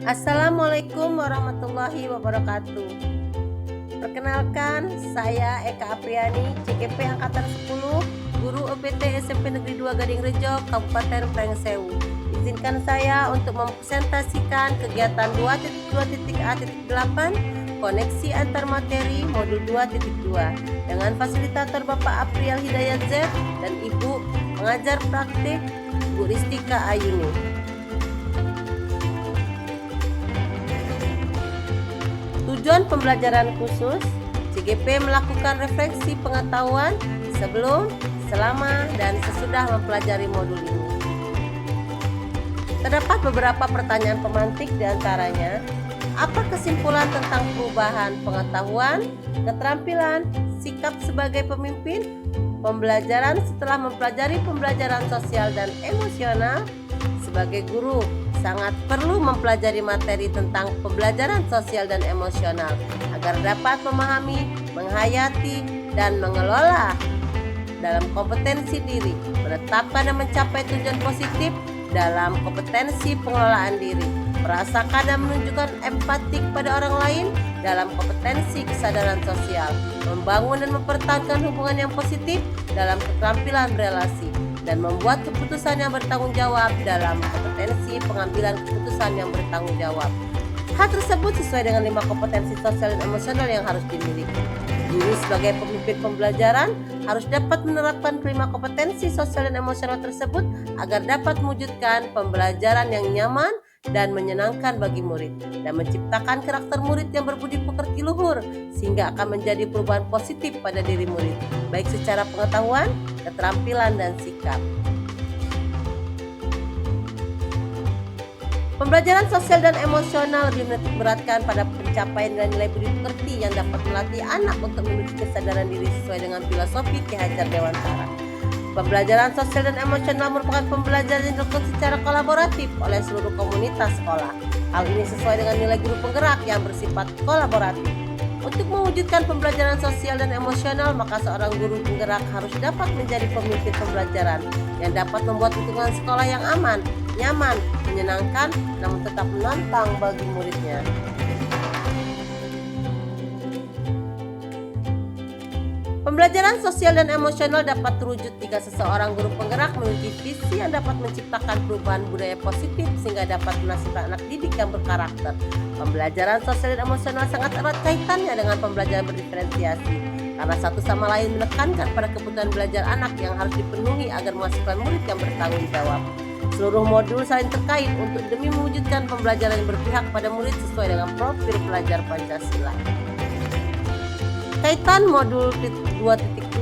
Assalamualaikum warahmatullahi wabarakatuh. Perkenalkan, saya Eka Apriani, CGP Angkatan 10, Guru OPT SMP Negeri 2 Gadingrejo, Kabupaten Pringsewu. Izinkan saya untuk mempresentasikan kegiatan 2.2.A.8 Koneksi Antar Materi Modul 2.2 dengan fasilitator Bapak Aprial Hidayat Z dan Ibu pengajar praktik Bu Ristika Ayuni. Tujuan pembelajaran khusus, CGP melakukan refleksi pengetahuan sebelum, selama, dan sesudah mempelajari modul ini. Terdapat beberapa pertanyaan pemantik diantaranya, apa kesimpulan tentang perubahan pengetahuan, keterampilan, sikap sebagai pemimpin, pembelajaran setelah mempelajari pembelajaran sosial dan emosional? Sebagai guru, sangat perlu mempelajari materi tentang pembelajaran sosial dan emosional agar dapat memahami, menghayati, dan mengelola dalam kompetensi diri, menetapkan dan mencapai tujuan positif dalam kompetensi pengelolaan diri, merasakan dan menunjukkan empati kepada orang lain dalam kompetensi kesadaran sosial, membangun dan mempertahankan hubungan yang positif dalam keterampilan berelasi, dan membuat keputusan yang bertanggung jawab dalam kompetensi pengambilan keputusan yang bertanggung jawab. Hal tersebut sesuai dengan 5 kompetensi sosial dan emosional yang harus dimiliki. Guru sebagai pemimpin pembelajaran harus dapat menerapkan 5 kompetensi sosial dan emosional tersebut agar dapat mewujudkan pembelajaran yang nyaman dan menyenangkan bagi murid dan menciptakan karakter murid yang berbudi pekerti luhur sehingga akan menjadi perubahan positif pada diri murid, baik secara pengetahuan, keterampilan, dan sikap. Pembelajaran sosial dan emosional lebih menitikberatkan pada pencapaian nilai budi pekerti yang dapat melatih anak untuk memiliki kesadaran diri sesuai dengan filosofi Ki Hajar Dewantara. Pembelajaran sosial dan emosional merupakan pembelajaran yang dilakukan secara kolaboratif oleh seluruh komunitas sekolah. Hal ini sesuai dengan nilai guru penggerak yang bersifat kolaboratif. Untuk mewujudkan pembelajaran sosial dan emosional, maka seorang guru penggerak harus dapat menjadi pemimpin pembelajaran yang dapat membuat lingkungan sekolah yang aman, nyaman, menyenangkan, namun tetap menantang bagi muridnya. Pembelajaran sosial dan emosional dapat terwujud jika seseorang guru penggerak memiliki visi yang dapat menciptakan perubahan budaya positif sehingga dapat menghasilkan anak didik yang berkarakter. Pembelajaran sosial dan emosional sangat erat kaitannya dengan pembelajaran berdiferensiasi karena satu sama lain menekankan pada kebutuhan belajar anak yang harus dipenuhi agar menghasilkan murid yang bertanggung jawab. Seluruh modul saling terkait untuk demi mewujudkan pembelajaran yang berpihak pada murid sesuai dengan profil pelajar Pancasila. Kaitan modul 2.2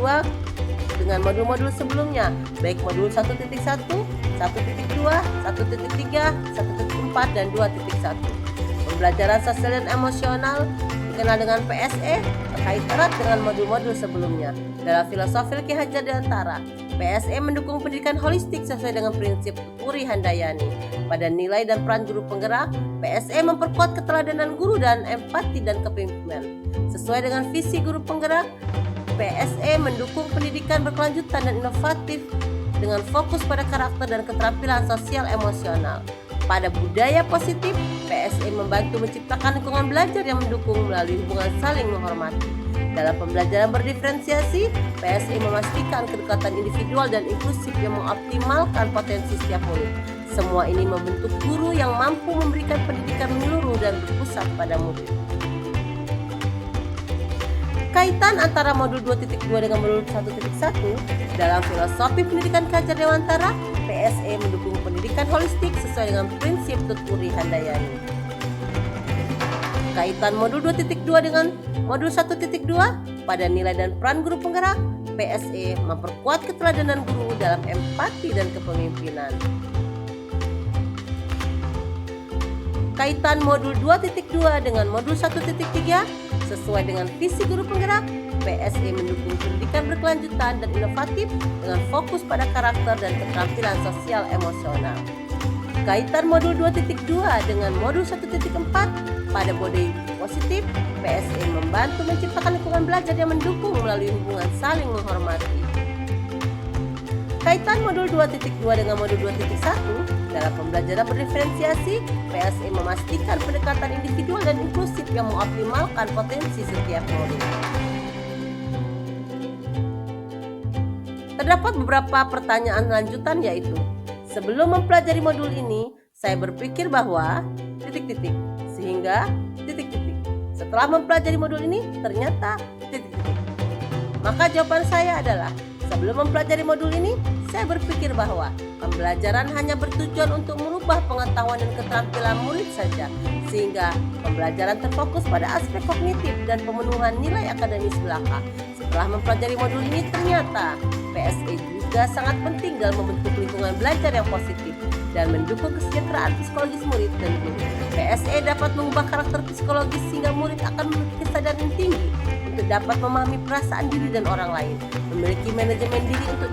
dengan modul-modul sebelumnya, baik modul 1.1, 1.2, 1.3, 1.4, dan 2.1. Pembelajaran sosial dan emosional dikenal dengan PSE terkait erat dengan modul-modul sebelumnya. Dalam filosofi Ki Hajar Dewantara, PSE mendukung pendidikan holistik sesuai dengan prinsip Puri Handayani. Pada nilai dan peran guru penggerak, PSE memperkuat keteladanan guru dan empati dan kepemimpinan. Sesuai dengan visi guru penggerak, PSE mendukung pendidikan berkelanjutan dan inovatif dengan fokus pada karakter dan keterampilan sosial emosional. Pada budaya positif, PSE membantu menciptakan lingkungan belajar yang mendukung melalui hubungan saling menghormati. Dalam pembelajaran berdiferensiasi, PSE memastikan kedekatan individual dan inklusif yang mengoptimalkan potensi setiap murid. Semua ini membentuk guru yang mampu memberikan pendidikan menyeluruh dan berpusat pada murid. Kaitan antara modul 2.2 dengan modul 1.1 dalam filosofi pendidikan Ki Hajar Dewantara, PSE mendukung pendidikan holistik sesuai dengan prinsip Tutpuri Handayani. Kaitan modul 2.2 dengan modul 1.2 pada nilai dan peran guru penggerak, PSE memperkuat keteladanan guru dalam empati dan kepemimpinan. Kaitan modul 2.2 dengan modul 1.3 sesuai dengan visi guru penggerak, PSE mendukung pendidikan berkelanjutan dan inovatif dengan fokus pada karakter dan keterampilan sosial emosional. Kaitan modul 2.2 dengan modul 1.4 pada body positif, PSE membantu menciptakan lingkungan belajar yang mendukung melalui hubungan saling menghormati. Kaitan modul 2.2 dengan modul 2.1, Dalam pembelajaran berdiferensiasi, PSE memastikan pendekatan individual dan inklusif yang mengoptimalkan potensi setiap murid. Terdapat beberapa pertanyaan lanjutan, yaitu sebelum mempelajari modul ini, saya berpikir bahwa sehingga setelah mempelajari modul ini ternyata Maka jawaban saya adalah sebelum mempelajari modul ini, saya berpikir bahwa pembelajaran hanya bertujuan untuk merubah pengetahuan dan keterampilan murid saja, sehingga pembelajaran terfokus pada aspek kognitif dan pemenuhan nilai akademis belaka. Setelah mempelajari modul ini, ternyata PSE juga sangat penting dalam membentuk lingkungan belajar yang positif dan mendukung kesejahteraan psikologis murid dan guru. PSE dapat mengubah karakter psikologis sehingga murid akan memiliki kesadaran tinggi untuk dapat memahami perasaan diri dan orang lain, memiliki manajemen diri untuk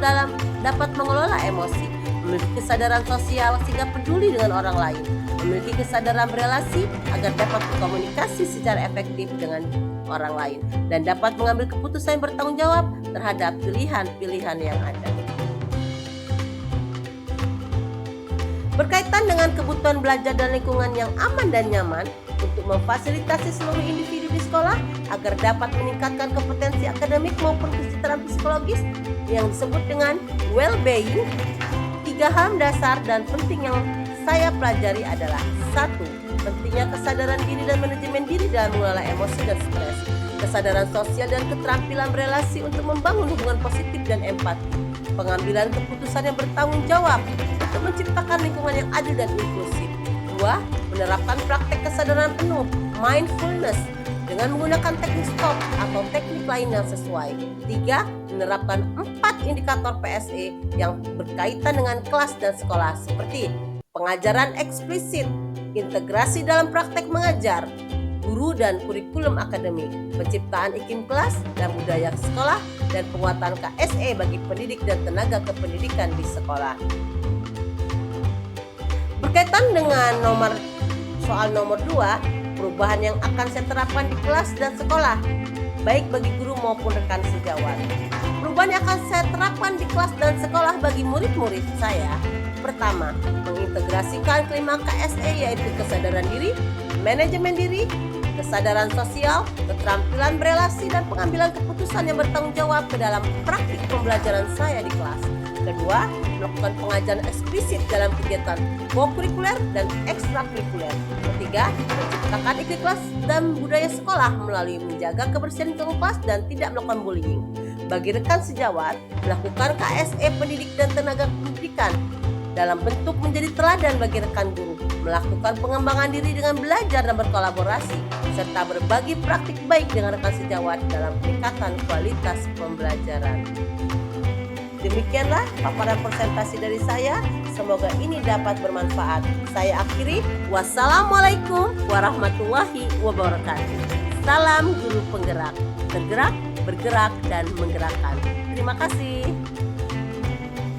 dapat mengelola emosi, memiliki kesadaran sosial sehingga peduli dengan orang lain, memiliki kesadaran berelasi agar dapat berkomunikasi secara efektif dengan orang lain, dan dapat mengambil keputusan yang bertanggung jawab terhadap pilihan-pilihan yang ada. Berkaitan dengan kebutuhan belajar dan lingkungan yang aman dan nyaman untuk memfasilitasi seluruh individu di sekolah agar dapat meningkatkan kompetensi akademik maupun kesejahteraan psikologis yang disebut dengan well-being, 3 hal dasar dan penting yang saya pelajari adalah: 1. Pentingnya kesadaran diri dan manajemen diri dalam mengelola emosi dan stres, kesadaran sosial dan keterampilan berelasi untuk membangun hubungan positif dan empati, pengambilan keputusan yang bertanggung jawab untuk menciptakan lingkungan yang adil dan inklusif. 2. Menerapkan praktek kesadaran penuh, mindfulness, dengan menggunakan teknik STOP atau teknik lain yang sesuai. 3. Menerapkan 4 indikator PSE yang berkaitan dengan kelas dan sekolah, seperti pengajaran eksplisit, integrasi dalam praktek mengajar, guru dan kurikulum akademik, penciptaan iklim kelas dan budaya sekolah, dan penguatan KSE bagi pendidik dan tenaga kependidikan di sekolah. Berkaitan dengan soal nomor 2, perubahan yang akan saya terapkan di kelas dan sekolah, baik bagi guru maupun rekan sejawat. Perubahan yang akan saya terapkan di kelas dan sekolah bagi murid-murid saya: pertama, mengintegrasikan kelima KSE, yaitu kesadaran diri, manajemen diri, kesadaran sosial, keterampilan berelasi, dan pengambilan keputusan yang bertanggung jawab ke dalam praktik pembelajaran saya di kelas. Kedua, melakukan pengajaran eksplisit dalam kegiatan kokurikuler dan ekstrakurikuler. Ketiga, menciptakan iklim kelas dan budaya sekolah melalui menjaga kebersihan lingkungan kelas dan tidak melakukan bullying. Bagi rekan sejawat, melakukan KSE pendidik dan tenaga pendidikan dalam bentuk menjadi teladan bagi rekan guru, melakukan pengembangan diri dengan belajar dan berkolaborasi, serta berbagi praktik baik dengan rekan sejawat dalam peningkatan kualitas pembelajaran. Demikianlah paparan presentasi dari saya. Semoga ini dapat bermanfaat. Saya akhiri. Wassalamualaikum warahmatullahi wabarakatuh. Salam guru penggerak, tergerak, bergerak, dan menggerakkan. Terima kasih.